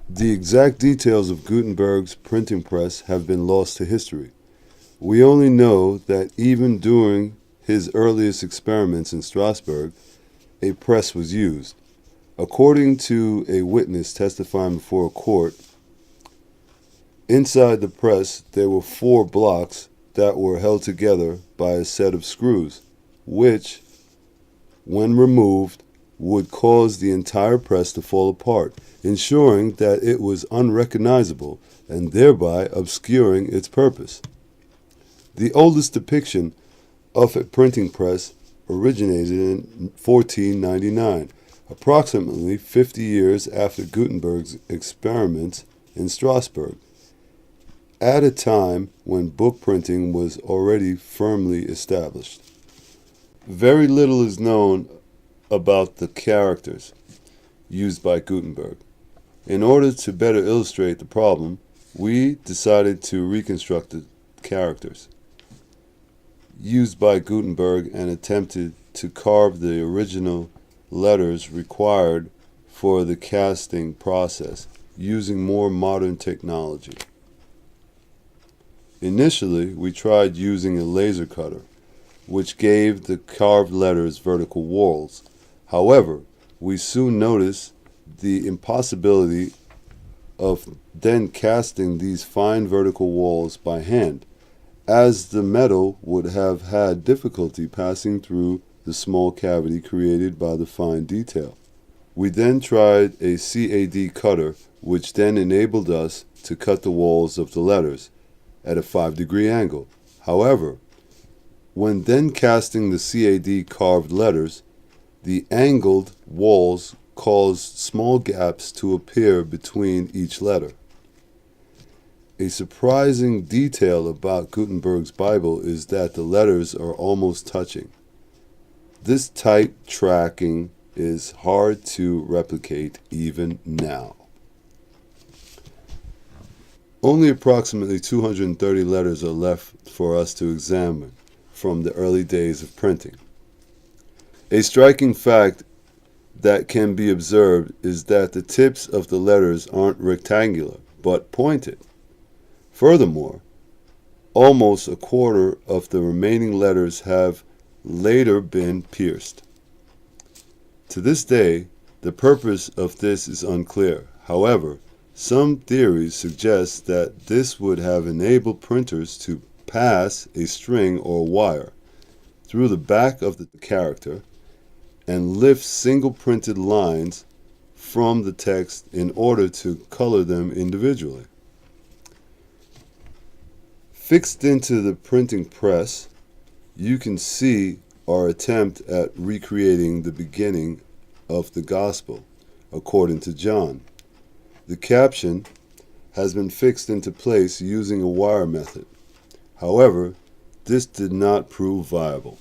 The exact details of Gutenberg's printing press have been lost to history. We only know that even during his earliest experiments in Strasbourg, a press was used. According to a witness testifying before a court, inside the press there were 4 blocks that were held together by a set of screws, which, when removed, would cause the entire press to fall apart, ensuring that it was unrecognizable and thereby obscuring its purpose. The oldest depiction of a printing press originated in 1499, approximately 50 years after Gutenberg's experiments in Strasbourg, at a time when book printing was already firmly established. Very little is known about the characters used by Gutenberg. In order to better illustrate the problem, we decided to reconstruct the characters used by Gutenberg and attempted to carve the original letters required for the casting process using more modern technology. Initially, we tried using a laser cutter, which gave the carved letters vertical whorls. However, we soon noticed the impossibility of then casting these fine vertical whorls by hand, as the metal would have had difficulty passing through the small cavity created by the fine detail. We then tried a CAD cutter, which then enabled us to cut the walls of the letters at a 5-degree angle. However, when then casting the CAD carved letters, the angled walls caused small gaps to appear between each letter. A surprising detail about Gutenberg's Bible is that the letters are almost touching. This type tracking is hard to replicate even now. Only approximately 230 letters are left for us to examine from the early days of printing. A striking fact that can be observed is that the tips of the letters aren't rectangular, but pointed. Furthermore, almost a quarter of the remaining letters have later been pierced. To this day, the purpose of this is unclear. However, some theories suggest that this would have enabled printers to pass a string or wire through the back of the character and lift single printed lines from the text in order to color them individually. Fixed into the printing press, you can see our attempt at recreating the beginning of the Gospel according to John. The caption has been fixed into place using a wire method. However, this did not prove viable.